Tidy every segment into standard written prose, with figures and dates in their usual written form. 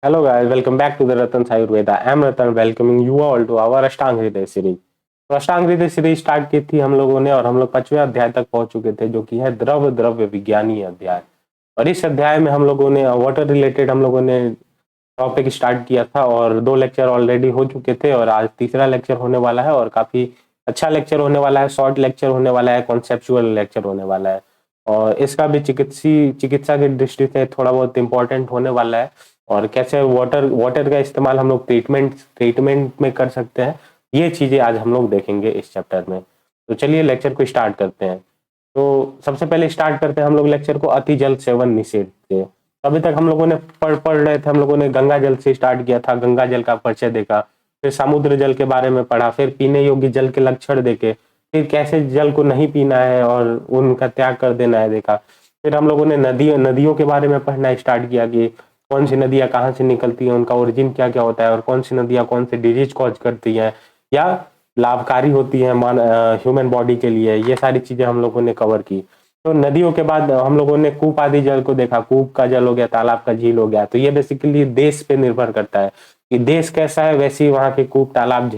Hello guys, welcome back to the Ratan's Ayurveda. I am Ratan, welcoming you all to our अष्टांग हृदय series. तो अष्टांग हृदय series start की थी हम लोगों ने और हम लोग 5वें अध्याय तक पहुंच चुके थे, जो कि है द्रव द्रव्य विज्ञानी अध्याय। और इस अध्याय में हम लोगों ने वाटर रिलेटेड हम लोगों ने टॉपिक स्टार्ट किया था और 2 लेक्चर ऑलरेडी हो चुके थे और आज तीसरा लेक्चर होने वाला है और काफी अच्छा लेक्चर होने वाला है, शॉर्ट लेक्चर होने वाला है, कॉन्सेप्चुअल लेक्चर होने वाला है। और इसका भी चिकित्सा की दृष्टि से थोड़ा बहुत इंपॉर्टेंट होने वाला है और कैसे वाटर वाटर का इस्तेमाल हम लोग ट्रीटमेंट में कर सकते हैं, ये चीजें आज हम लोग देखेंगे इस चैप्टर में। तो चलिए लेक्चर को स्टार्ट करते हैं। तो सबसे पहले स्टार्ट करते हैं हम लोग लेक्चर को अति जल सेवन निषेध से। अभी तक हम लोगों ने पढ़ रहे थे, हम लोगों ने गंगा जल से स्टार्ट किया था, गंगा जल का परिचय देखा, फिर समुद्र जल के बारे में पढ़ा, फिर पीने योग्य जल के लक्षण देखे, फिर कैसे जल को नहीं पीना है और उनका त्याग कर देना है देखा। फिर हम लोगों ने नदियों के बारे में पढ़ना स्टार्ट किया कि कौन सी नदियां कहाँ से निकलती हैं, उनका ओरिजिन क्या क्या होता है और कौन सी नदियां कौन से डिजीज कॉज करती हैं या लाभकारी होती है ह्यूमन बॉडी के लिए। ये सारी चीजें हम लोगों ने कवर की। तो नदियों के बाद हम लोगों ने कूप आदि जल को देखा, कूप का जल हो गया, तालाब का झील हो गया। तो ये बेसिकली देश पे निर्भर करता है कि देश कैसा है, वैसे ही वहाँ के कूप तालाब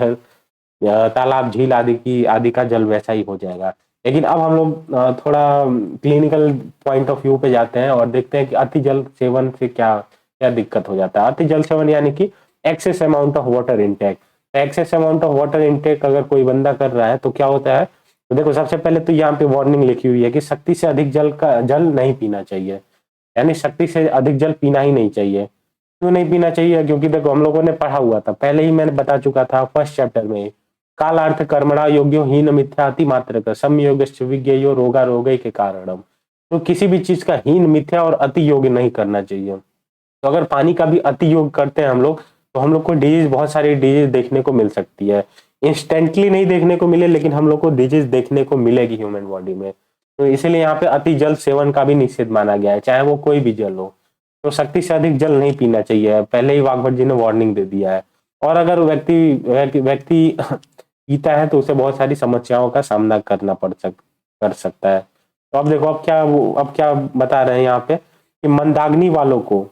झील आदि का जल वैसा ही हो जाएगा। लेकिन अब हम लोग थोड़ा क्लिनिकल पॉइंट ऑफ व्यू पे जाते हैं और देखते हैं कि अति जल सेवन से क्या क्या दिक्कत हो जाता है। अति जल सेवन यानी कि excess amount of water intake. Excess amount of water intake अगर कोई बंदा कर रहा है तो क्या होता है। तो देखो, सबसे पहले तो यहाँ पे वार्निंग लिखी हुई है कि शक्ति से अधिक जल नहीं पीना चाहिए, यानी शक्ति से अधिक जल पीना ही नहीं चाहिए। क्यों नहीं पीना चाहिए? क्योंकि देखो, हम लोगों ने पढ़ा हुआ था, पहले ही मैंने बता चुका था फर्स्ट चैप्टर में, कालार्थ कर्मणा योग्यो हीन मिथ्या अति मात्रक संयोग विज्ञेयो रोगा रोगे के कारणम। तो किसी भी चीज का हीन मिथ्या और अति योग नहीं करना चाहिए। तो अगर पानी का भी अति योग करते हैं हम लोग, तो हम लोग को डिजीज, बहुत सारी डिजीज देखने को मिल सकती है। इंस्टेंटली नहीं देखने को मिले, लेकिन हम लोग को डिजीज देखने को मिलेगी ह्यूमन बॉडी में। तो इसीलिए यहाँ पे अति जल सेवन का भी निषेध माना गया है, चाहे वो कोई भी जल हो। तो शक्ति से अधिक जल नहीं पीना चाहिए, पहले ही वाघभट जी ने वार्निंग दे दिया है। और अगर व्यक्ति पीता है तो उसे बहुत सारी समस्याओं का सामना कर सकता है। तो अब देखो, अब क्या बता रहे हैं यहाँ पे कि मंदाग्नि वालों को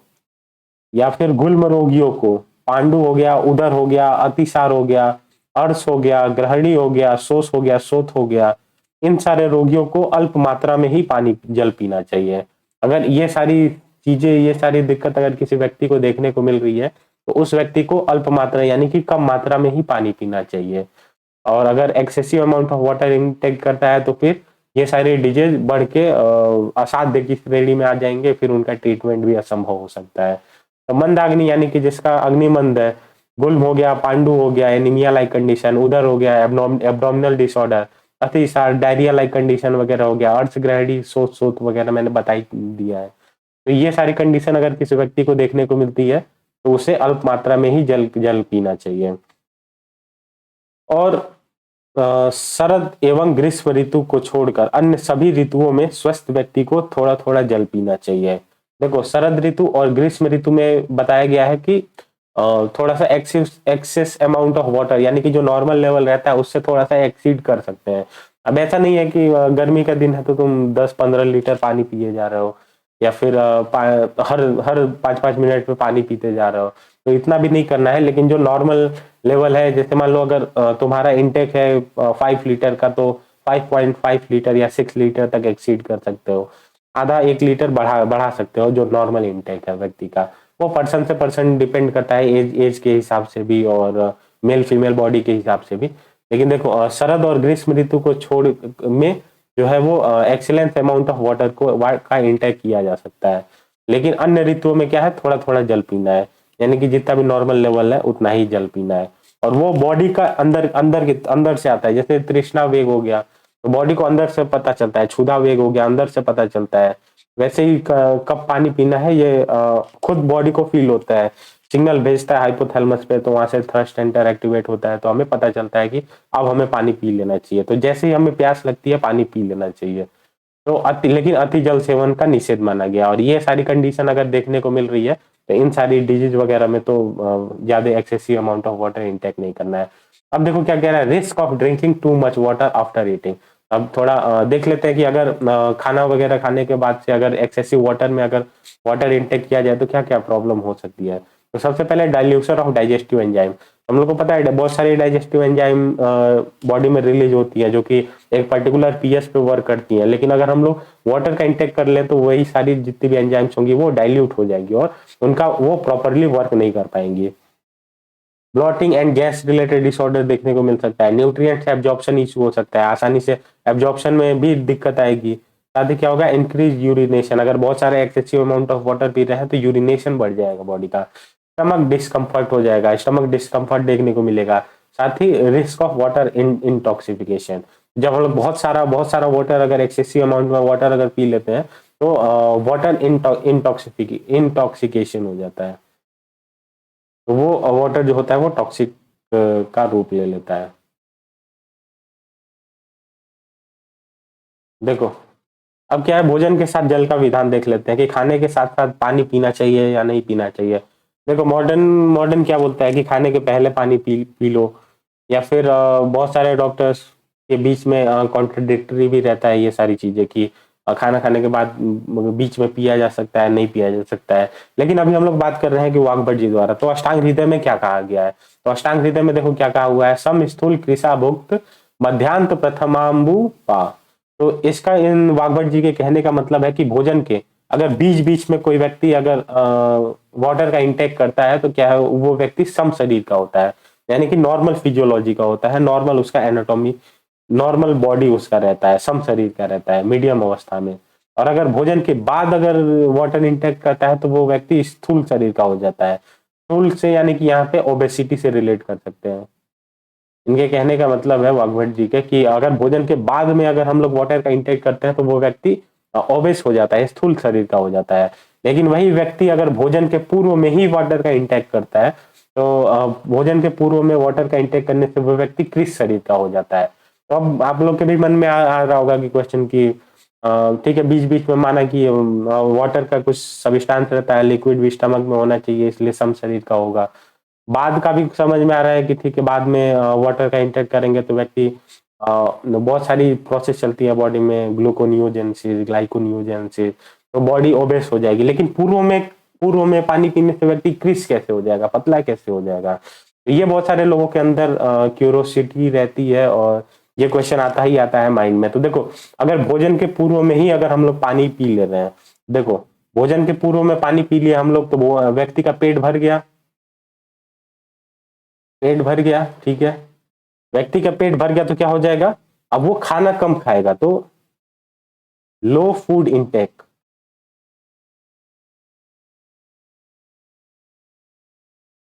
या फिर गुल्म रोगियों को, पांडु हो गया, उदर हो गया, अतिसार हो गया, अर्श हो गया, ग्रहणी हो गया, शोष हो गया, शोथ हो गया, इन सारे रोगियों को अल्प मात्रा में ही पानी जल पीना चाहिए। अगर ये सारी चीजें, ये सारी दिक्कत अगर किसी व्यक्ति को देखने को मिल रही है, तो उस व्यक्ति को अल्प मात्रा यानी कि कम मात्रा में ही पानी पीना चाहिए। और अगर excessive amount of water intake करता है तो फिर ये सारे डिजीज बढ़ के असाध्य की श्रेणी में आ जाएंगे, फिर उनका ट्रीटमेंट भी असंभव हो सकता है। तो मंदाग्नि यानी कि जिसका अग्निमंद है, गुल्म हो गया, पांडु हो गया, एनीमिया लाइक कंडीशन, उदर हो गया, एब्डोमिनल डिसऑर्डर, अतिसार, डायरिया लाइक कंडीशन वगैरह हो गया, अर्श ग्रहणी, सोत वगैरह मैंने बता ही दिया है। तो ये सारी कंडीशन अगर किसी व्यक्ति को देखने को मिलती है तो उसे अल्प मात्रा में ही जल पीना चाहिए। और शरद एवं ग्रीष्म ऋतु को छोड़कर अन्य सभी ऋतुओं में स्वस्थ व्यक्ति को थोड़ा थोड़ा जल पीना चाहिए। देखो, शरद ऋतु और ग्रीष्म ऋतु में बताया गया है कि थोड़ा सा एक्सेस अमाउंट ऑफ वाटर, यानी कि जो नॉर्मल लेवल रहता है उससे थोड़ा सा एक्सीड कर सकते हैं। अब ऐसा नहीं है कि गर्मी का दिन है तो तुम 10-15 लीटर पानी पिए जा रहे हो, या फिर हर हर 5-5 मिनट पे पानी पीते जा रहे हो, तो इतना भी नहीं करना है। लेकिन जो नॉर्मल लेवल है, जैसे मान लो अगर तुम्हारा इनटेक है 5 लीटर का, तो 5.5 लीटर या 6 लीटर तक एक्सीड कर सकते हो। आधा 1 लीटर बढ़ा सकते हो, जो नॉर्मल इनटेक है व्यक्ति का। वो पर्सन से पर्सन डिपेंड करता है, एज के हिसाब से भी और मेल फीमेल बॉडी के हिसाब से भी। लेकिन देखो, शरद और ग्रीष्म ऋतु को छोड़ में जो है वो एक्सीलेंस अमाउंट ऑफ वाटर का इंटेक किया जा सकता है। लेकिन अन्य ऋतुओं में क्या है, थोड़ा थोड़ा जल पीना है, यानी कि जितना भी नॉर्मल लेवल है उतना ही जल पीना है। और वो बॉडी का अंदर से आता है। जैसे तृष्णा वेग हो गया तो बॉडी को अंदर से पता चलता है, क्षुधा वेग हो गया अंदर से पता चलता है। वैसे ही कब पानी पीना है, ये खुद बॉडी को फील होता है, सिग्नल भेजता है हाइपोथैलेमस पे, तो वहां से थ्रस्ट सेंटर एक्टिवेट होता है, तो हमें पता चलता है कि अब हमें पानी पी लेना चाहिए। तो जैसे ही हमें प्यास लगती है, पानी पी लेना चाहिए। तो लेकिन अति जल सेवन का निषेध माना गया। और ये सारी कंडीशन अगर देखने को मिल रही है तो इन सारी डिजीज वगैरह में तो ज्यादा excessive amount of water intake नहीं करना है। अब देखो क्या कह रहा है, risk of drinking too much water after eating. अब थोड़ा देख लेते हैं कि अगर खाना वगैरह खाने के बाद से अगर एक्सेसिव वाटर में अगर वाटर इंटेक किया जाए तो क्या क्या प्रॉब्लम हो सकती है। तो सबसे पहले डाइल्यूशन ऑफ डाइजेस्टिव एंजाइम। हम लोग को पता है बहुत सारी डाइजेस्टिव एंजाइम बॉडी में रिलीज होती है जो कि एक पर्टिकुलर पीएच पे वर्क करती है, लेकिन अगर हम लोग वाटर का इंटेक कर ले तो वही सारी जितनी भी एंजाइम्स होंगी वो डाइल्यूट हो जाएगी और उनका वो प्रॉपरली वर्क नहीं कर पाएंगी। Blotting and gas related disorder देखने को मिल सकता है। न्यूट्रिएंट्स एब्जॉर्प्शन इशू हो सकता है, आसानी से एब्जॉर्प्शन में भी दिक्कत आएगी। साथ ही क्या होगा, इंक्रीज यूरिनेशन, अगर बहुत सारे excessive amount of water P रहे हैं तो यूरिनेशन बढ़ जाएगा बॉडी का। स्टमक डिस्कम्फर्ट हो जाएगा, स्टमक डिस्कम्फर्ट देखने को मिलेगा। साथ ही रिस्क ऑफ वाटर इंटॉक्सिफिकेशन, जब हम लोग बहुत सारा वाटर अगर एक्सेसिव अमाउंट में वाटर अगर पी लेते हैं तो वाटर इंटॉक्सिकेशन हो जाता है, तो वो वाटर जो होता है वो टॉक्सिक का रूप ले लेता है। देखो अब क्या है, भोजन के साथ जल का विधान देख लेते हैं कि खाने के साथ साथ पानी पीना चाहिए या नहीं पीना चाहिए। देखो मॉडर्न मॉडर्न क्या बोलता है कि खाने के पहले पानी पी लो, या फिर बहुत सारे डॉक्टर्स के बीच में कॉन्ट्रडिक्टरी भी रहता है ये सारी चीजें कि खाना खाने के बाद बीच में पिया जा सकता है, नहीं पिया जा सकता है। लेकिन अभी हम लोग बात कर रहे हैं कि वाग्भट जी द्वारा तो अष्टांग हृदय में क्या कहा गया है। तो अष्टांग हृदय में देखो क्या कहा हुआ है, सम स्थूल कृषा भुक्त मध्यांत प्रथमाम्बु पा। तो इसका इन वाग्भट जी के कहने का मतलब है कि भोजन के अगर बीच बीच में कोई व्यक्ति अगर वाटर का इंटेक करता है तो क्या है, वो व्यक्ति सम शरीर का होता है, यानी कि नॉर्मल फिजियोलॉजी का होता है, नॉर्मल उसका एनाटॉमी, नॉर्मल बॉडी उसका रहता है, सम शरीर का रहता है मीडियम अवस्था में। और अगर भोजन के बाद अगर वाटर इंटेक करता है तो वो व्यक्ति स्थूल शरीर का हो जाता है। स्थूल से यानी कि यहाँ पे ओबेसिटी से रिलेट कर सकते हैं। इनके कहने का मतलब है वाग्भट जी के कि अगर भोजन के बाद में अगर हम लोग वाटर का इंटेक करते हैं तो वो व्यक्ति ओबेस हो जाता है, स्थूल शरीर का हो जाता है। लेकिन वही व्यक्ति अगर भोजन के पूर्व में ही वाटर का इंटेक करता है तो भोजन के पूर्व में वाटर का इंटेक करने से वो व्यक्ति कृष शरीर का हो जाता है। तो अब आप लोग के भी मन में आ रहा होगा कि क्वेश्चन की ठीक है, बीच बीच में माना कि वाटर का कुछ सब्सटेंस रहता है, लिक्विड भी स्टमक में होना चाहिए इसलिए सम शरीर का होगा। बाद का भी समझ में आ रहा है कि ठीक है, बाद में वाटर का इंटेक करेंगे तो व्यक्ति बहुत सारी प्रोसेस चलती है बॉडी में, ग्लूकोनियोजेनेसिस, ग्लाइकोनियोजेनेसिस, तो बॉडी ओबेस हो जाएगी। लेकिन पूर्व में पानी पीने से व्यक्ति कृष कैसे हो जाएगा, पतला कैसे हो जाएगा, तो ये बहुत सारे लोगों के अंदर क्यूरोसिटी रहती है और ये क्वेश्चन आता ही आता है माइंड में। तो देखो अगर भोजन के पूर्व में ही अगर हम लोग पानी पी ले रहे हैं, देखो भोजन के पूर्व में पानी पी लिया हम लोग तो वो व्यक्ति का पेट भर गया, पेट भर गया, ठीक है, व्यक्ति का पेट भर गया तो क्या हो जाएगा, अब वो खाना कम खाएगा तो लो फूड इंटेक।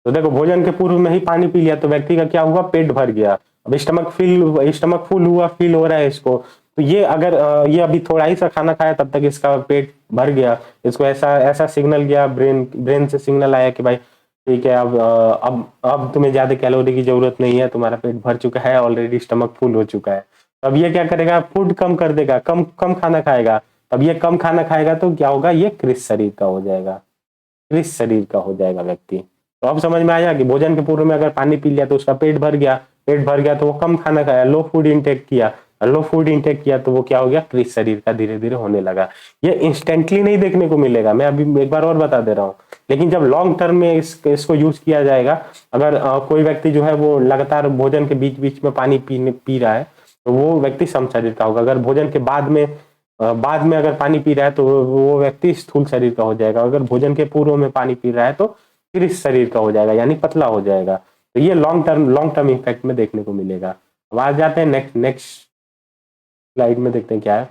तो देखो भोजन के पूर्व में ही पानी पी लिया तो व्यक्ति का क्या हुआ, पेट भर गया। अब स्टमक फुल हुआ फील हो रहा है इसको, तो ये अगर ये अभी थोड़ा ही सा खाना खाया तब तक इसका पेट भर गया, इसको ऐसा ऐसा सिग्नल गया, ब्रेन से सिग्नल आया कि भाई ठीक है, अब तुम्हें ज्यादा कैलोरी की जरूरत नहीं है, तुम्हारा पेट भर चुका है ऑलरेडी, स्टमक फुल हो चुका है। अब ये क्या करेगा, फूड कम कर देगा, कम कम खाना खाएगा। अब ये कम खाना खाएगा तो क्या होगा, ये कृष शरीर का हो जाएगा, कृष शरीर का हो जाएगा व्यक्ति। तो अब समझ में आया कि भोजन के पूर्व में अगर पानी पी लिया तो उसका पेट भर गया, पेट भर गया तो वो कम खाना खाया, लो फूड इंटेक किया, लो फूड इंटेक किया तो वो क्या हो गया, कृष शरीर का धीरे धीरे होने लगा। ये इंस्टेंटली नहीं देखने को मिलेगा, मैं अभी एक बार और बता दे रहा हूँ। लेकिन जब लॉन्ग टर्म में इसको यूज किया जाएगा, अगर कोई व्यक्ति जो है वो लगातार भोजन के बीच बीच में पानी पी रहा है तो वो व्यक्ति सम शरीर का होगा। अगर भोजन के बाद में अगर पानी पी रहा है तो वो व्यक्ति स्थूल शरीर का हो जाएगा। अगर भोजन के पूर्व में पानी पी रहा है तो फिर इस शरीर का हो जाएगा, यानी पतला हो जाएगा। तो ये लॉन्ग टर्म इफेक्ट में देखने को मिलेगा। अब आ जाते हैं नेक्स्ट स्लाइड में, देखते हैं क्या है।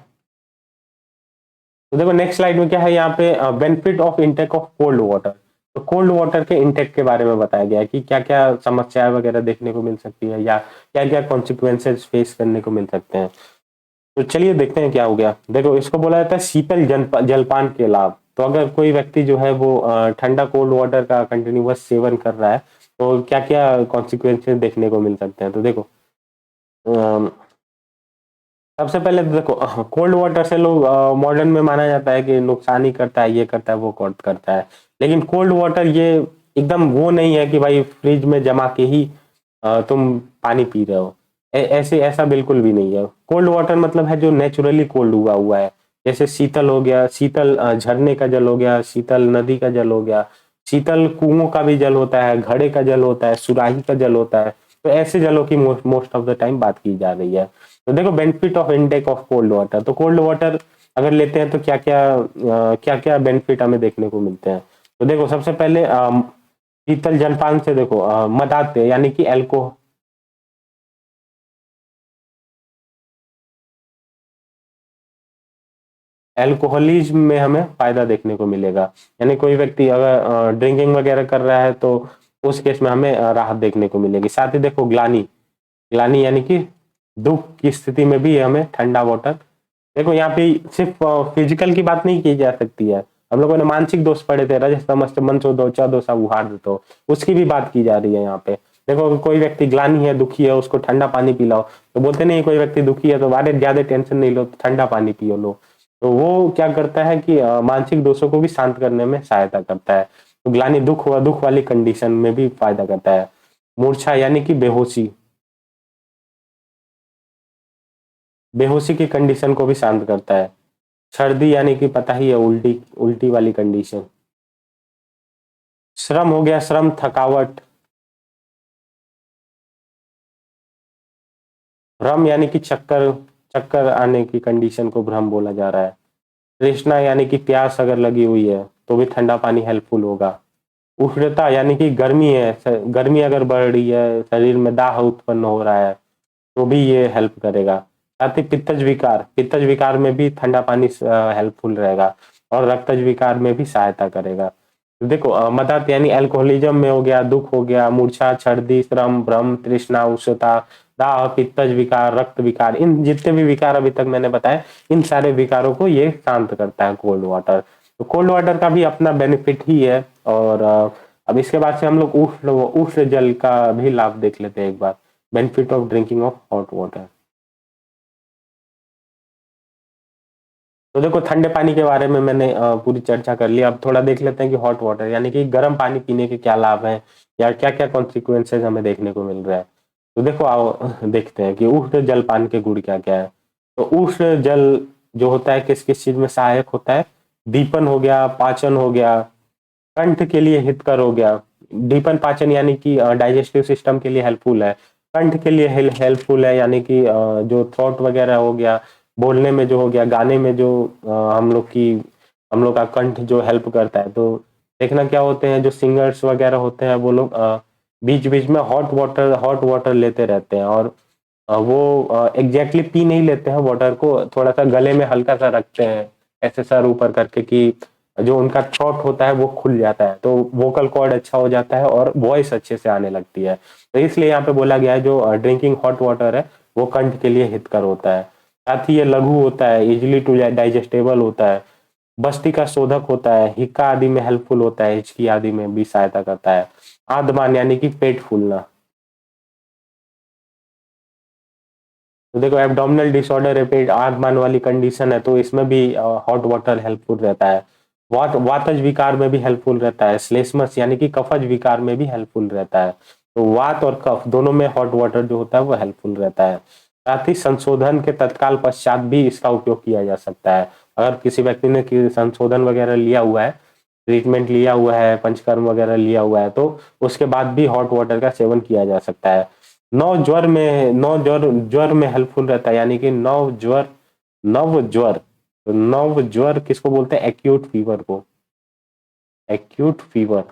तो देखो नेक्स्ट स्लाइड में क्या है, यहाँ पे benefit of intake of cold water. तो कोल्ड वाटर के इंटेक के बारे में बताया गया है कि क्या क्या समस्याएं वगैरह देखने को मिल सकती है या क्या क्या कॉन्सिक्वेंसेज फेस करने को मिल सकते हैं। तो चलिए देखते हैं क्या हो गया। देखो इसको बोला जाता है शीतल जलपान के लाभ। तो अगर कोई व्यक्ति जो है वो ठंडा कोल्ड वाटर का कंटिन्यूअस सेवन कर रहा है तो क्या क्या कॉन्सिक्वेंसेज देखने को मिल सकते हैं। तो देखो सबसे पहले तो देखो कोल्ड वाटर से लोग मॉडर्न में माना जाता है कि नुकसान ही करता है, ये करता है वो करता है। लेकिन कोल्ड वाटर ये एकदम वो नहीं है कि भाई फ्रिज में जमा के ही तुम पानी पी रहे हो, ऐसे ऐसा बिल्कुल भी नहीं है। कोल्ड वाटर मतलब है जो नेचुरली कोल्ड हुआ है, जैसे शीतल हो गया, शीतल झरने का जल हो गया, शीतल नदी का जल हो गया, शीतल कुओं का भी जल होता है, घड़े का जल होता है, सुराही का जल होता है। तो ऐसे जलों की मोस्ट ऑफ द टाइम बात की जा रही है। तो देखो benefit of intake of cold water, तो कोल्ड वाटर अगर लेते हैं तो क्या क्या बेनिफिट हमें देखने को मिलते हैं। तो देखो सबसे पहले शीतल जलपान से देखो मदाते यानी कि एल्कोहलिज्म में हमें फायदा देखने को मिलेगा। यानी कोई व्यक्ति अगर ड्रिंकिंग वगैरह कर रहा है तो उस केस में हमें राहत देखने को मिलेगी। साथ ही देखो ग्लानी, ग्लानी यानी कि दुख की स्थिति में भी हमें ठंडा वाटर, देखो यहाँ पे सिर्फ फिजिकल की बात नहीं की जा सकती है। हम लोगों ने मानसिक दोष पढ़े थे, रजस तमस मन सो दो चा दो सा उहाड़ दो, उसकी भी बात की जा रही है यहाँ पे। देखो अगर कोई व्यक्ति ग्लानी है, दुखी है, उसको ठंडा पानी पिलाओ, तो बोलते नहीं कोई व्यक्ति दुखी है तो बारे ज्यादा टेंशन नहीं लो, तो ठंडा पानी पियो लो। तो वो क्या करता है कि मानसिक दोषों को भी शांत करने में सहायता करता है। तो ग्लानी दुख वाली कंडीशन में भी फायदा करता है। मूर्छा यानी कि बेहोशी, बेहोशी की कंडीशन को भी शांत करता है। सर्दी यानी कि पता ही है, उल्टी उल्टी वाली कंडीशन। श्रम हो गया, श्रम थकावट। भ्रम यानी कि चक्कर, चक्कर आने की कंडीशन को भ्रम बोला जा रहा है। तृष्णा यानी कि प्यास अगर लगी हुई है तो भी ठंडा पानी हेल्पफुल होगा। उष्णता यानी कि गर्मी है, गर्मी अगर बढ़ रही है, शरीर में दाह उत्पन्न हो रहा है, तो भी ये हेल्प करेगा। साथ ही पित्तज विकार, पित्तज विकार में भी ठंडा पानी हेल्पफुल रहेगा और रक्तज विकार में भी सहायता करेगा। तो देखो मदद यानी अल्कोहलिज्म में हो गया, दुख हो गया, मूर्छा, सर्दी, श्रम, भ्रम, तृष्णा, उष्णता, दाह, पित्तज विकार, रक्त विकार, इन जितने भी विकार अभी तक मैंने बताए, इन सारे विकारों को ये शांत करता है कोल्ड वाटर। तो कोल्ड वाटर का भी अपना बेनिफिट ही है। और अब इसके बाद से हम लोग उष्ण उष्ण जल का भी लाभ देख लेते हैं एक बार। Benefit of drinking of hot water. तो देखो ठंडे पानी के बारे में मैंने पूरी चर्चा कर ली। अब थोड़ा देख लेते हैं कि हॉट वाटर यानी कि गर्म पानी पीने के क्या लाभ हैं या क्या क्या कॉन्सिक्वेंसेज हमें देखने को मिल रहा है। तो देखो आओ देखते हैं कि उष्ण जल पान के गुण क्या क्या है। तो उष्ण जल जो होता है किस किस चीज में सहायक होता है। दीपन हो गया, पाचन हो गया, कंठ के लिए हितकर हो गया। दीपन पाचन यानी कि डाइजेस्टिव सिस्टम के लिए हेल्पफुल है। कंठ के लिए हेल्पफुल है यानी कि जो थ्रोट वगैरह हो गया, बोलने में जो हो गया, गाने में जो हम लोग का कंठ जो हेल्प करता है। तो देखना क्या होते हैं जो सिंगर्स वगैरह होते हैं वो लोग बीच बीच में हॉट वाटर लेते रहते हैं और वो एग्जैक्टली पी नहीं लेते हैं वाटर को, थोड़ा सा गले में हल्का सा रखते हैं ऐसे सर ऊपर करके कि जो उनका थ्रोट होता है वो खुल जाता है, तो वोकल कॉर्ड अच्छा हो जाता है और वॉइस अच्छे से आने लगती है। तो इसलिए यहाँ पे बोला गया है जो ड्रिंकिंग हॉट वाटर है वो कंठ के लिए हितकर होता है। साथ ही ये लघु होता है, इजिली टू डाइजेस्टेबल होता है, बस्ती का शोधक होता है, हिक्का आदि में हेल्पफुल होता है, हिचकी आदि में भी सहायता करता है। आदमान यानी कि पेट फूलना। तो देखो एब्डोमिनल डिसऑर्डर है, पेट आगमान वाली कंडीशन है, तो इसमें भी हॉट वाटर हेल्पफुल रहता है। वातज विकार में भी हेल्पफुल रहता है। श्लेष्मस यानी कि कफज विकार में भी हेल्पफुल रहता है। तो वात और कफ दोनों में हॉट वाटर जो होता है वो हेल्पफुल रहता है। साथ ही संशोधन के तत्काल पश्चात भी इसका उपयोग किया जा सकता है। अगर किसी व्यक्ति ने संशोधन वगैरह लिया हुआ है, ट्रीटमेंट लिया हुआ है, पंचकर्म वगैरह लिया हुआ है, तो उसके बाद भी हॉट वाटर का सेवन किया जा सकता है। नव ज्वर में हेल्पफुल रहता है यानी कि नव ज्वर। तो नव ज्वर किसको बोलते हैं, एक्यूट फीवर को। एक्यूट फीवर,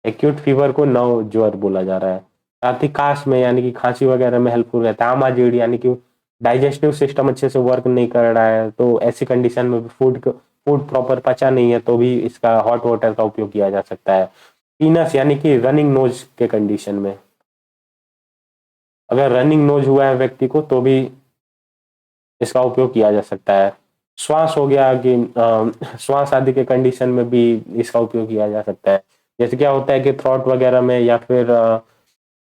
एक्यूट फीवर को नव ज्वर बोला जा रहा है। साथ ही काश में यानी कि खांसी वगैरह में हेल्पफुल रहता है। आमाजीड़ यानी कि डाइजेस्टिव सिस्टम अच्छे से वर्क नहीं कर रहा है, तो ऐसी कंडीशन में फूड प्रॉपर पचा नहीं है तो भी इसका हॉट वाटर का उपयोग किया जा सकता है। पीनस यानी कि रनिंग नोज के कंडीशन में, अगर रनिंग नोज हुआ है व्यक्ति को तो भी इसका उपयोग किया जा सकता है। श्वास हो गया कि श्वास आदि के कंडीशन में भी इसका उपयोग किया जा सकता है। जैसे क्या होता है कि थ्रॉट वगैरह में या फिर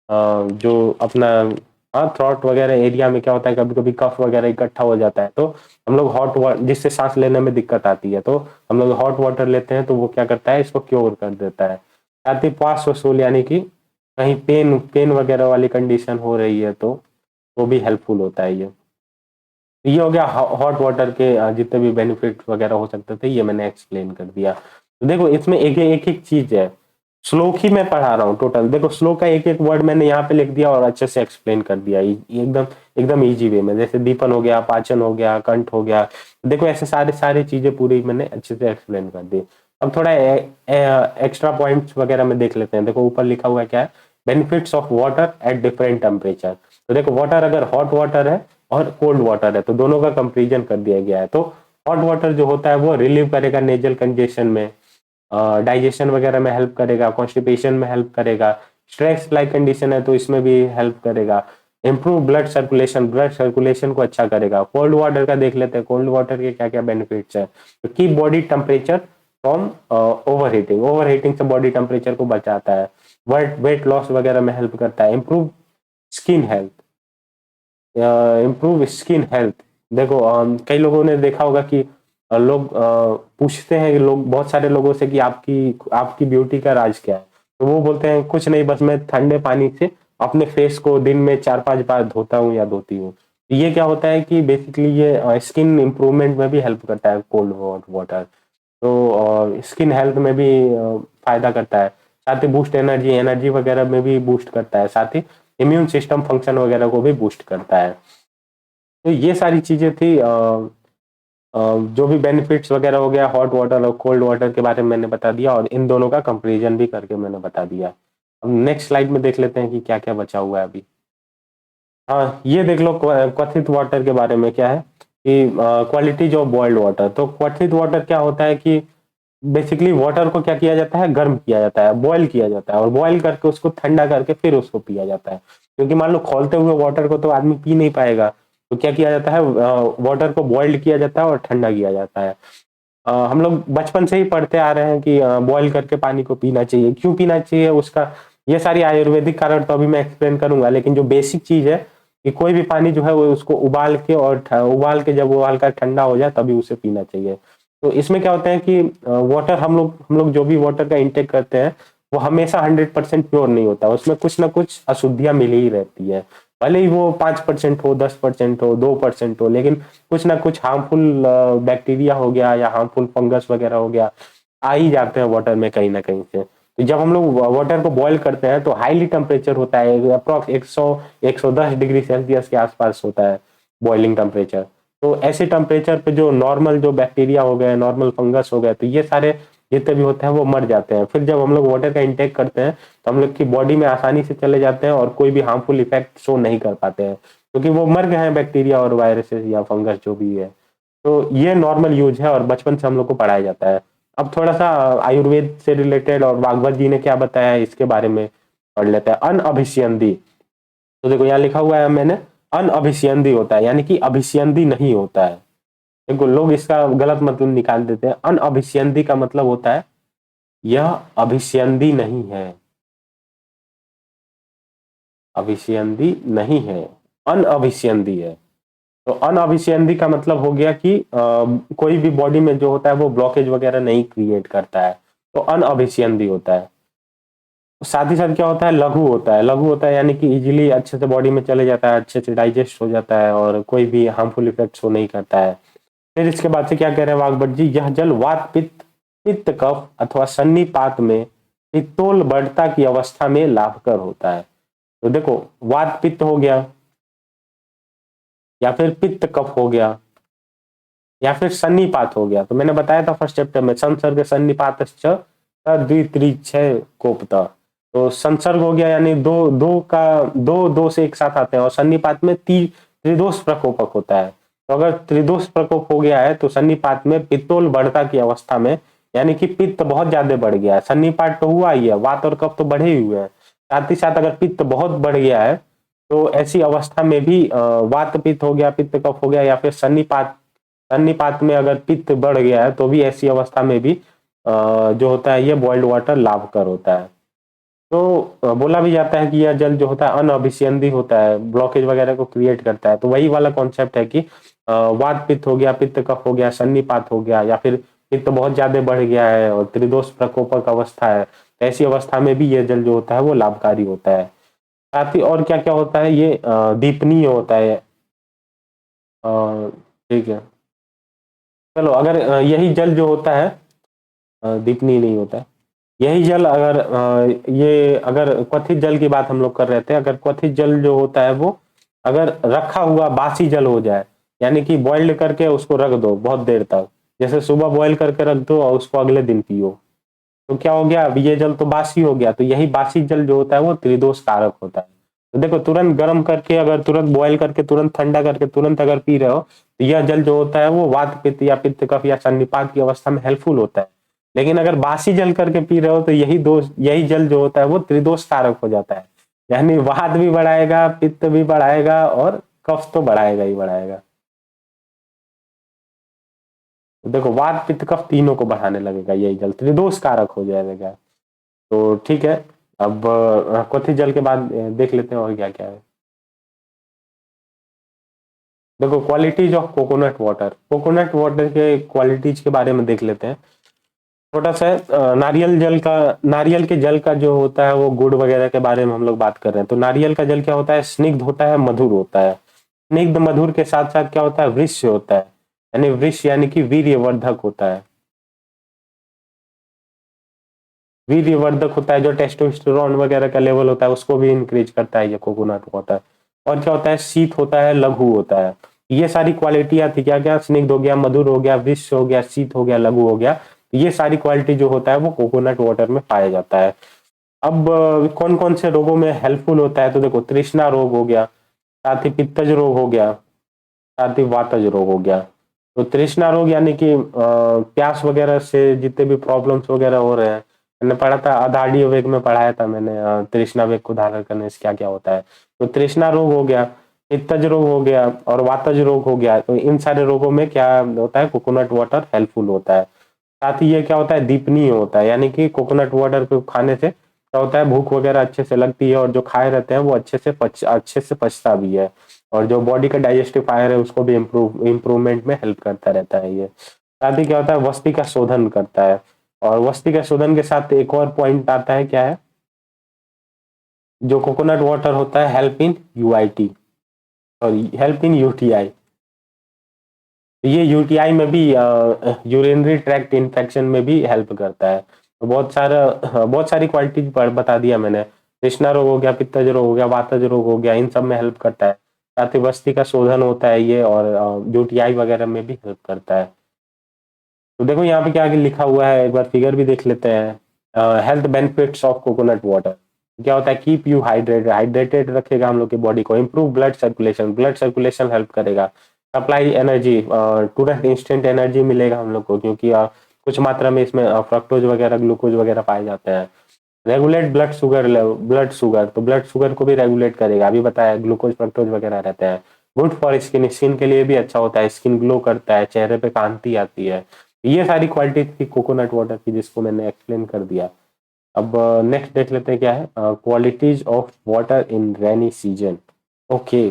जो अपना थ्रॉट वगैरह एरिया में क्या होता है कभी कभी कफ वगैरह इकट्ठा हो जाता है, तो हम लोग हॉट वाटर जिससे सांस लेने में दिक्कत आती है, तो हम लोग हॉट वाटर लेते हैं तो वो क्या करता है इसको क्योर कर देता है। साथ ही पास वसूल यानी कि कहीं पेन पेन वगैरह वाली कंडीशन हो रही है तो वो भी हेल्पफुल होता है ये हो गया हॉट वाटर के जितने भी बेनिफिट वगैरह हो सकते थे ये मैंने एक्सप्लेन कर दिया। तो देखो इसमें एक एक एक चीज है। श्लोक ही मैं पढ़ा रहा हूँ टोटल, देखो श्लोक का एक एक वर्ड मैंने यहाँ पे लिख दिया और अच्छे से एक्सप्लेन कर दिया एकदम एकदम इजी वे में। जैसे दीपन हो गया, पाचन हो गया, कंठ हो गया, देखो ऐसे सारे सारे चीजें पूरी मैंने अच्छे से एक्सप्लेन कर दी। अब थोड़ा एक्स्ट्रा पॉइंट्स वगैरह में देख लेते हैं। देखो ऊपर लिखा हुआ है क्या है, benefits of water at different temperature. तो देखो वाटर अगर हॉट वाटर है और कोल्ड वाटर है तो दोनों का कंपेरिजन कर दिया गया है। तो हॉट वाटर जो होता है वो रिलीव करेगा नेजल कंजेशन में, डाइजेशन वगैरह में हेल्प करेगा, कॉन्स्टिपेशन में हेल्प करेगा, स्ट्रेस लाइक कंडीशन है तो इसमें भी हेल्प करेगा, improve blood circulation, blood circulation को अच्छा करेगा। कोल्ड वाटर का देख लेते हैं, कोल्ड वाटर के क्या क्या बेनिफिट्स है। तो keep body temperature from over heating, over heating से बॉडी टेम्परेचर को बचाता है, वेट लॉस वगैरह में हेल्प करता है, improve skin health, improve skin health. देखो कई लोगों ने देखा होगा कि लोग पूछते हैं कि लोग बहुत सारे लोगों से कि आपकी आपकी ब्यूटी का राज क्या है। तो वो बोलते हैं कुछ नहीं, बस मैं ठंडे पानी से अपने फेस को दिन में 4-5 बार धोता हूँ या धोती हूँ। ये क्या होता है कि बेसिकली ये स्किन इम्प्रूवमेंट में भी हेल्प करता है कोल्ड वाटर। तो स्किन हेल्थ में भी फायदा करता है, साथ ही बूस्ट एनर्जी, एनर्जी वगैरह में भी बूस्ट करता है, साथ ही इम्यून सिस्टम फंक्शन वगैरह को भी बूस्ट करता है। तो ये सारी चीजें थी जो भी बेनिफिट्स वगैरह हो गया हॉट वाटर और कोल्ड वाटर के बारे में मैंने बता दिया, और इन दोनों का कंपैरिजन भी करके मैंने बता दिया। अब नेक्स्ट स्लाइड में देख लेते हैं कि क्या क्या बचा हुआ है अभी। हाँ ये देख लो क्वथित वाटर के बारे में क्या है कि क्वालिटीज ऑफ बॉइल्ड वाटर। तो क्वथित वाटर क्या होता है कि बेसिकली वाटर को क्या किया जाता है, गर्म किया जाता है, बॉयल किया जाता है, और बॉयल करके उसको ठंडा करके फिर उसको पिया जाता है। क्योंकि मान लो खौलते हुए वाटर को तो आदमी पी नहीं पाएगा, तो क्या किया जाता है, वाटर को बॉइल्ड किया जाता है और ठंडा किया जाता है। हम लोग बचपन से ही पढ़ते आ रहे हैं कि बॉईल करके पानी को पीना चाहिए। क्यों पीना चाहिए उसका, ये सारी आयुर्वेदिक कारण तो अभी मैं एक्सप्लेन करूंगा, लेकिन जो बेसिक चीज है कि कोई भी पानी जो है वो उसको उबाल के, और उबाल के जब वो हल्का ठंडा हो जाए तभी उसे पीना चाहिए। तो इसमें क्या होता है कि वाटर हम लोग जो भी वाटर का इंटेक करते हैं वो हमेशा 100% प्योर नहीं होता, उसमें कुछ ना कुछ अशुद्धियां मिली ही रहती है। भले ही वो 5% हो, 10% हो, 2% हो, लेकिन कुछ ना कुछ हार्मफुल बैक्टीरिया हो गया या हार्मफुल फंगस वगैरह हो गया, आ ही जाते हैं वाटर में कहीं ना कहीं से। तो जब हम लोग वाटर को बॉईल करते हैं तो हाईली टेम्परेचर होता है, अप्रॉक्स 100-110 डिग्री सेल्सियस के आसपास होता है बॉइलिंग टेम्परेचर। तो ऐसे टेम्परेचर पे जो नॉर्मल जो बैक्टीरिया हो गए, नॉर्मल फंगस हो गए, तो ये सारे जितने भी होते हैं वो मर जाते हैं। फिर जब हम लोग वाटर का इंटेक करते हैं तो हम लोग की बॉडी में आसानी से चले जाते हैं और कोई भी हार्मफुल इफेक्ट शो नहीं कर पाते हैं, क्योंकि वो मर गए हैं बैक्टीरिया और वायरसेस या फंगस जो भी है। तो ये नॉर्मल यूज है और बचपन से हम लोग को पढ़ाया जाता है। अब थोड़ा सा आयुर्वेद से रिलेटेड और भागवत जी ने क्या बताया है इसके बारे में पढ़ लेते हैं। अनअभिष्यंदी, तो देखो यहाँ लिखा हुआ है मैंने, अनअभिष्यंदी होता है यानी कि अभिष्यंदी नहीं होता है। देखो लोग इसका गलत मतलब निकाल देते हैं। अनअभिष्यंदी का मतलब होता है यह अभिष्यंदी नहीं है, अभिष्यंदी नहीं है, अनअभिष्यंदी है। तो अनअभिष्यंदी का मतलब हो गया कि कोई भी बॉडी में जो होता है वो ब्लॉकेज वगैरह नहीं क्रिएट करता है, तो अनअभिष्यंदी होता है। साथ ही साथ क्या होता है, लघु होता है। लघु होता है यानी कि इजीली अच्छे से बॉडी में चले जाता है, अच्छे से डाइजेस्ट हो जाता है और कोई भी हार्मफुल इफेक्ट शो नहीं करता है। फिर इसके बाद से क्या कह रहे हैं वाग्भट जी, यह जल वात पित्त पित्त कफ अथवा सन्निपात में पित्तोल बढ़ता की अवस्था में लाभकर होता है। तो देखो वात पित्त हो गया या फिर पित्त कफ हो गया या फिर सन्निपात हो गया, तो मैंने बताया था फर्स्ट चैप्टर में संसर्ग सन्निपात द्वित्रिक्षय कोपता। तो संसर्ग हो गया यानी दो दो का दो से एक साथ आते हैं, और सन्निपात में त्रिदोष प्रकोपक होता है। तो अगर त्रिदोष प्रकोप हो गया है तो सन्निपात में पित्तोल बढ़ता की अवस्था में, यानी कि पित्त बहुत ज्यादा बढ़ गया है। सन्निपात तो हुआ ही है, वात और कफ तो बढ़े ही हुए हैं, साथ ही साथ अगर पित्त बहुत बढ़ गया है तो ऐसी अवस्था में भी वात पित्त हो गया, पित्त कफ हो गया, या फिर सन्निपात, सन्निपात में अगर पित्त बढ़ गया है तो भी ऐसी अवस्था में भी जो होता है ये बॉइल्ड वाटर लाभकर होता है। तो बोला भी जाता है कि यह जल जो होता है अनअभिष्यंदी होता है, ब्लॉकेज वगैरह को क्रिएट करता है। तो वही वाला कॉन्सेप्ट है कि वात पित्त हो गया, पित्त कफ हो गया, सन्निपात हो गया, या फिर पित्त बहुत ज्यादा बढ़ गया है और त्रिदोष प्रकोपक अवस्था है, तो ऐसी अवस्था में भी ये जल जो होता है वो लाभकारी होता है। साथ ही और क्या क्या होता है, ये दीपनीय होता है। ठीक है, चलो अगर यही जल जो होता है दीपनीय नहीं होता है। यही जल अगर ये अगर क्वथित जल की बात हम लोग कर रहे थे, अगर क्वथित जल जो होता है वो अगर रखा हुआ बासी जल हो जाए, यानी कि बॉइल्ड करके उसको रख दो बहुत देर तक, जैसे सुबह बॉईल करके रख दो और उसको अगले दिन पियो, तो क्या हो गया, अब ये जल तो बासी हो गया, तो यही बासी जल जो होता है वो त्रिदोष कारक होता है। तो देखो तुरंत गर्म करके, अगर तुरंत बॉईल करके तुरंत ठंडा करके तुरंत अगर पी रहे हो, तो यह जल जो होता है वो वात पित्त या पित्त कफ या सन्निपात की अवस्था में हेल्पफुल होता है। लेकिन अगर बासी जल करके पी रहे हो तो यही जल जो होता है वो त्रिदोष कारक हो जाता है, यानी वात भी बढ़ाएगा, पित्त भी बढ़ाएगा और कफ तो बढ़ाएगा ही बढ़ाएगा। तो देखो वात पित्त कफ तीनों को बढ़ाने लगेगा, यही जल त्रिदोष कारक हो जाएगा। तो ठीक है, अब क्वथित जल के बाद देख लेते हैं और क्या क्या है। देखो qualities of coconut water, coconut water के क्वालिटीज के बारे में देख लेते हैं छोटा सा। नारियल के जल का जो होता है वो गुड़ वगैरह के बारे में हम लोग बात कर रहे हैं। तो नारियल का जल क्या होता है, स्निग्ध होता है, मधुर होता है। स्निग्ध मधुर के साथ साथ क्या होता है, वृक्ष होता है, यानी वृक्ष यानी कि वीर्यवर्धक होता है। वीर्यवर्धक होता है, जो टेस्टोस्टेरोन वगैरह का लेवल होता है उसको भी इंक्रीज करता है ये कोकोनट वाटर। और क्या होता है, शीत होता है, लघु होता है। ये सारी क्वालिटियां थी, क्या क्या, स्निग्ध हो गया, मधुर हो गया, विष हो गया, शीत हो गया, लघु हो गया। ये सारी क्वालिटी जो होता है वो कोकोनट वाटर में पाया जाता है। अब कौन कौन से रोगों में हेल्पफुल होता है, तो देखो तृष्णा रोग हो गया, साथ ही पित्तज रोग हो गया, साथ ही वातज रोग हो गया। तो तृष्णा रोग यानी कि प्यास वगैरह से जितने भी प्रॉब्लम्स वगैरह हो रहे हैं, मैंने पढ़ा था आधाड़ी वेग में पढ़ाया था मैंने, तृष्णा वेग को धारण करने से क्या क्या होता है। तो तृष्णा रोग हो गया, पित्तज रोग हो गया और वातज रोग हो गया। तो इन सारे रोगों में क्या होता है, कोकोनट वाटर हेल्पफुल होता है। साथ ही ये क्या होता है, दीपनीय होता है, यानी कि कोकोनट वाटर को खाने से क्या होता है, भूख वगैरह अच्छे से लगती है और जो खाए रहते हैं वो अच्छे से पचता भी है। और जो बॉडी का डाइजेस्टिव फायर है उसको भी इम्प्रूवमेंट में हेल्प करता रहता है ये। साथ ही क्या होता है, वस्ती का शोधन करता है। और वस्ती का शोधन के साथ एक और पॉइंट आता है, क्या है, जो कोकोनट वाटर होता है हेल्प इन यूआईटी और हेल्प इन यूटीआई। ये यूटीआई में भी, यूरिनरी ट्रैक्ट इन्फेक्शन में भी हेल्प करता है। तो बहुत सारी क्वालिटी बता दिया मैंने। तृष्णा रोग हो गया, पित्तज रोग हो गया, वातज रोग हो गया, इन सब में हेल्प करता है। साथ ही वस्ती का शोधन होता है ये, और यूटीआई वगैरह में भी हेल्प करता है। तो देखो यहाँ पे क्या आगे लिखा हुआ है, एक बार फिगर भी देख लेते हैं। Health benefits of coconut water क्या होता है, कीप यू हाइड्रेटेड, हाइड्रेटेड रखेगा हम लोग की बॉडी को, improve blood circulation, blood circulation help करेगा, सप्लाई एनर्जी, तुरंत इंस्टेंट एनर्जी मिलेगा हम लोग को, क्योंकि कुछ मात्रा में इसमें फ्रक्टोज वगैरह ग्लूकोज वगैरह पाए जाते हैं। Regulate blood sugar level, blood sugar, तो ब्लड शुगर को भी रेगुलेट करेगा, अभी बताया ग्लूकोज फ्रक्टोज वगैरह रहते हैं। गुड फॉर स्किन, स्किन के लिए भी अच्छा होता है, स्किन ग्लो करता है, चेहरे पे कांति आती है। ये सारी क्वालिटी थी कोकोनट वाटर की जिसको मैंने एक्सप्लेन कर दिया। अब नेक्स्ट देख लेते हैं क्या है, qualities of water in rainy season. Okay,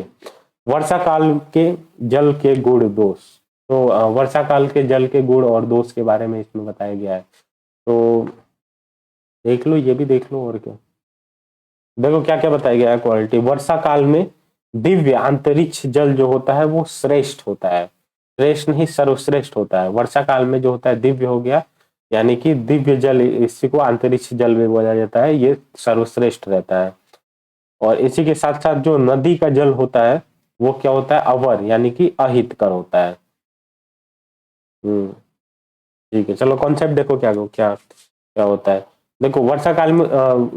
वर्षा काल के जल के गुण दोष। तो वर्षा काल के जल के गुण और दोष के बारे में इसमें बताया गया है। तो देख लो, ये भी देख लो, और क्या। देखो क्या क्या बताया गया है क्वालिटी। वर्षा काल में दिव्य अंतरिक्ष जल जो होता है वो श्रेष्ठ होता है, श्रेष्ठ नहीं सर्वश्रेष्ठ होता है। वर्षा काल में जो होता है दिव्य हो गया, यानी कि दिव्य जल, इसी को अंतरिक्ष जल भी बोला जाता है, ये सर्वश्रेष्ठ रहता है। और इसी के साथ साथ जो नदी का जल होता है वो क्या होता है, अवर यानी कि अहितकर होता है। हम्म, ठीक है, चलो कॉन्सेप्ट देखो क्या क्या क्या होता है। देखो वर्षा काल में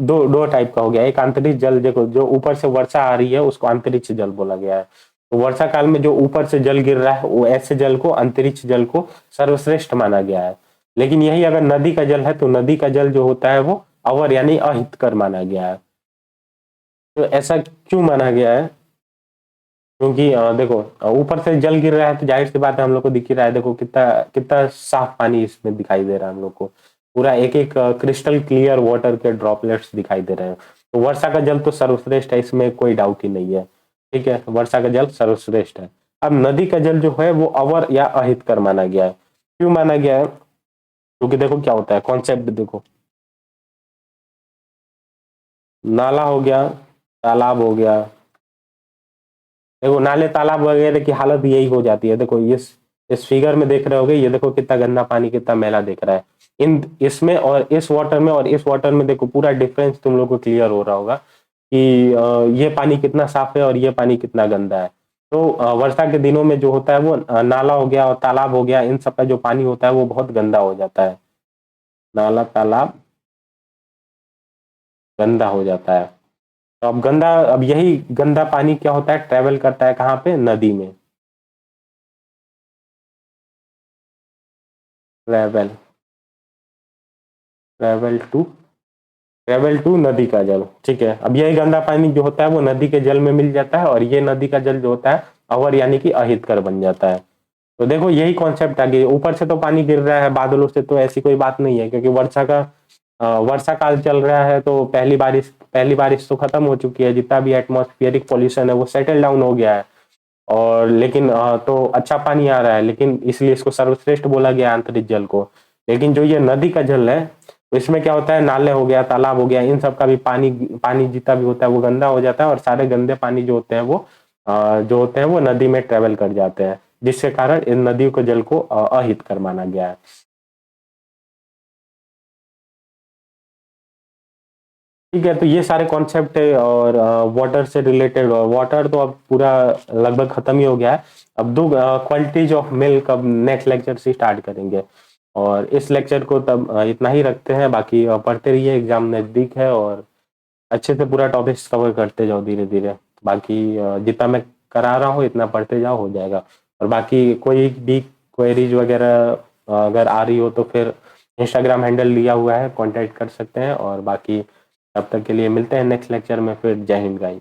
दो दो टाइप का हो गया, एक अंतरिक्ष जल, देखो जो ऊपर से वर्षा आ रही है उसको अंतरिक्ष जल बोला गया है। तो वर्षा काल में जो ऊपर से जल गिर रहा है वो ऐसे जल को, अंतरिक्ष जल को सर्वश्रेष्ठ माना गया है। लेकिन यही अगर नदी का जल है तो नदी का जल जो होता है वो अवर यानी अहितकर माना गया है। तो ऐसा क्यों माना गया है, क्योंकि देखो ऊपर से जल गिर रहा है तो जाहिर सी बात है हम लोग को दिख ही रहा है, देखो कितना कितना साफ पानी इसमें दिखाई दे रहा है हम लोग को, पूरा एक एक क्रिस्टल क्लियर वाटर के ड्रॉपलेट्स दिखाई दे रहे हैं। तो वर्षा का जल तो सर्वश्रेष्ठ है, इसमें कोई डाउट ही नहीं है। ठीक है, वर्षा का जल सर्वश्रेष्ठ है। अब नदी का जल जो है वो अवर या अहितकर माना गया है। क्यों माना गया है, क्योंकि देखो क्या होता है, कॉन्सेप्ट देखो, नाला हो गया, तालाब हो गया, देखो नाले तालाब वगैरह की हालत यही हो जाती है। देखो इस फिगर में देख रहे होगे, ये देखो कितना गंदा पानी, कितना मैला दिख रहा है। इन इसमें और इस वाटर में और इस वाटर में देखो पूरा डिफरेंस तुम लोग को क्लियर हो रहा होगा कि ये पानी कितना साफ है और ये पानी कितना गंदा है। तो वर्षा के दिनों में जो होता है वो नाला हो गया और तालाब हो गया, इन सब का जो पानी होता है वो बहुत गंदा हो जाता है। नाला तालाब गंदा हो जाता है। तो अब यही गंदा पानी क्या होता है, ट्रेवल करता है कहाँ पे, नदी में। Travel travel to travel to नदी का जल, ठीक है। अब यही गंदा पानी जो होता है वो नदी के जल में मिल जाता है और ये नदी का जल जो होता है अवर यानी कि अहितकर बन जाता है। तो देखो यही कॉन्सेप्ट आ गई। ऊपर से तो पानी गिर रहा है बादलों से, तो ऐसी कोई बात नहीं है, क्योंकि वर्षा काल चल रहा है, तो पहली बारिश तो खत्म हो चुकी है, जितना भी एटमॉस्फेरिक पॉल्यूशन है वो सेटल डाउन हो गया है। और लेकिन तो अच्छा पानी आ रहा है, लेकिन इसलिए इसको सर्वश्रेष्ठ बोला गया आंतरिक जल को। लेकिन जो ये नदी का जल है, तो इसमें क्या होता है, नाले हो गया, तालाब हो गया, इन सब का भी पानी पानी जितना भी होता है वो गंदा हो जाता है, और सारे गंदे पानी जो होते हैं वो नदी में ट्रेवल कर जाते हैं, जिसके कारण इन नदियों के जल को अहितकर माना गया है। ठीक है, तो ये सारे कॉन्सेप्ट है, और वाटर से रिलेटेड, और वाटर तो अब पूरा लगभग खत्म ही हो गया है। अब दो क्वालिटीज ऑफ मिल्क अब नेक्स्ट लेक्चर से स्टार्ट करेंगे। और इस लेक्चर को तब इतना ही रखते हैं। बाकी पढ़ते रहिए, एग्जाम नज़दीक है, और अच्छे से पूरा टॉपिक्स कवर करते जाओ धीरे धीरे। बाकी जितना मैं करा रहा हूँ इतना पढ़ते जाओ, हो जाएगा। और बाकी कोई भी क्वेरीज वगैरह अगर आ रही हो तो फिर इंस्टाग्राम हैंडल लिया हुआ है, कांटेक्ट कर सकते हैं। और बाकी तब तक के लिए मिलते हैं नेक्स्ट लेक्चर में, फिर जय हिंद गाइस।